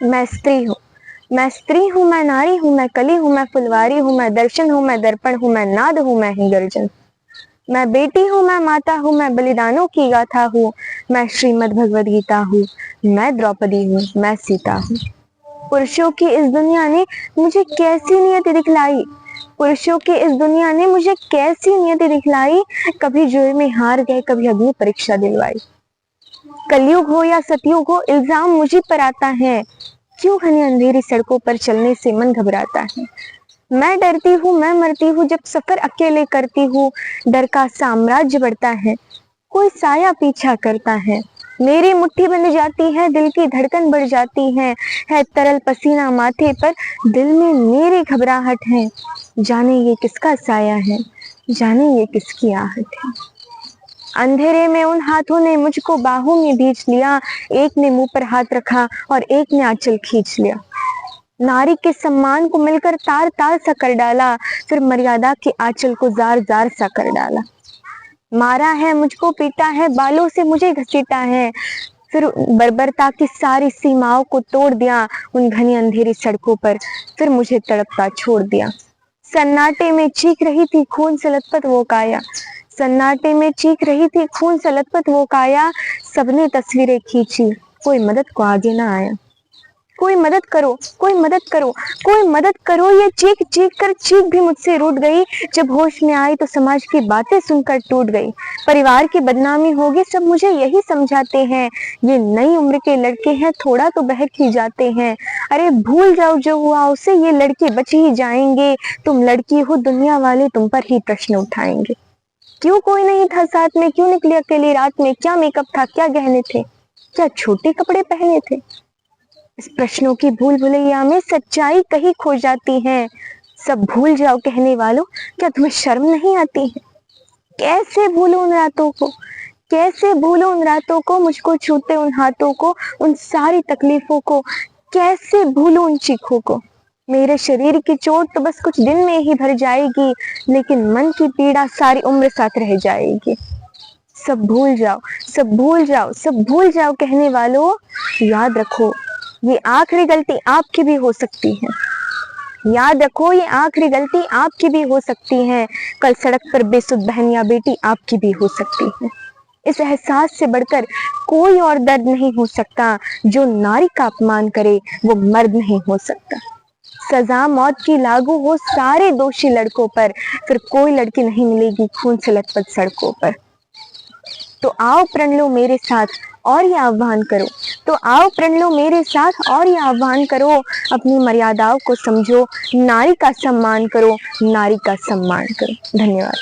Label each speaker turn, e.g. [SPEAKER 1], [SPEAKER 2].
[SPEAKER 1] मैं स्त्री हूँ, मैं स्त्री हूँ, मैं नारी हूँ, मैं कली हूँ, मैं फुलवारी हूँ, मैं दर्शन हूँ, मैं दर्पण हूँ, मैं नाद हूँ, मैं ही गर्जन। मैं बेटी हूँ, मैं माता हूँ, मैं बलिदानों की गाथा हूँ, मैं श्रीमद् भगवद गीता हूँ, मैं द्रौपदी हूँ, मैं सीता हूँ। पुरुषों की इस दुनिया ने मुझे कैसी नियति दिखलाई, पुरुषों की इस दुनिया ने मुझे कैसी नियति दिखलाई, कभी जुए में हार गए, कभी अग्नि परीक्षा दिलवाई। कलयुग हो या सतयुग हो, इल्जाम मुझी पर आता है, क्यों घनी अंधेरी सड़कों पर चलने से मन घबराता है। मैं डरती हूँ, मैं मरती हूँ, जब सफर अकेले करती हूँ, डर का साम्राज्य बढ़ता है, कोई साया पीछा करता है। मेरी मुट्ठी बंध जाती है, दिल की धड़कन बढ़ जाती है तरल पसीना माथे पर, दिल में मेरे घबराहट है, जाने ये किसका साया है, जाने ये किसकी आहट है। अंधेरे में उन हाथों ने मुझको बाहों में भींच लिया, एक ने मुंह पर हाथ रखा और एक ने आंचल खींच लिया। नारी के सम्मान को मिलकर तार तार सा कर डाला, फिर मर्यादा के आंचल को जार जार सा कर डाला। मारा है मुझको, पीटा है, बालों से मुझे घसीटा है, फिर बर्बरता की सारी सीमाओं को तोड़ दिया उन घनी अंधेरी सड़कों पर, फिर मुझे तड़पता छोड़ दिया। सन्नाटे में चीख रही थी खून से लथपथ वो काया, सन्नाटे में चीख रही थी खून से लथपथ वो काया, सबने तस्वीरें खींची, कोई मदद को आगे ना आया। कोई मदद करो, कोई मदद करो, कोई मदद करो, ये चीख चीख कर चीख भी मुझसे रूठ गई। जब होश में आई तो समाज की बातें सुनकर टूट गई। परिवार की बदनामी होगी, सब मुझे यही समझाते हैं, ये नई उम्र के लड़के हैं, थोड़ा तो बहक ही जाते हैं। अरे भूल जाओ जो हुआ उसे, ये लड़के बच ही जाएंगे, तुम लड़की हो, दुनिया वाले तुम पर ही प्रश्न उठाएंगे। क्यों कोई नहीं था साथ में, क्यों निकली अकेली रात में, क्या मेकअप था, क्या गहने थे, क्या छोटे कपड़े पहने थे। इस प्रश्नों की भूल भुलैया में सच्चाई कहीं खो जाती है। सब भूल जाओ कहने वालों, क्या तुम्हें शर्म नहीं आती है। कैसे भूलूं उन रातों को, कैसे भूलूं उन रातों को, मुझको छूते उन हाथों को, उन सारी तकलीफों को, कैसे भूलूं उन चीखों को। मेरे शरीर की चोट तो बस कुछ दिन में ही भर जाएगी, लेकिन मन की पीड़ा सारी उम्र साथ रह जाएगी। सब भूल जाओ, सब भूल जाओ, सब भूल जाओ कहने वालों, याद रखो ये आखिरी गलती आपकी भी हो सकती है। याद रखो ये आखिरी गलती आपकी भी हो सकती है। कल सड़क पर बेसुध बहन या बेटी आपकी भी हो सकती है। इस एहसास से बढ़कर कोई और दर्द नहीं हो सकता, जो नारी का अपमान करे वो मर्द नहीं हो सकता। सजा मौत की लागू हो सारे दोषी लड़कों पर, फिर कोई लड़की नहीं मिलेगी खून से लथपथ सड़कों पर। तो आओ प्रण लो मेरे साथ और ये आह्वान करो, तो आओ प्रण लो मेरे साथ और ये आह्वान करो, अपनी मर्यादाओं को समझो, नारी का सम्मान करो, नारी का सम्मान करो। धन्यवाद।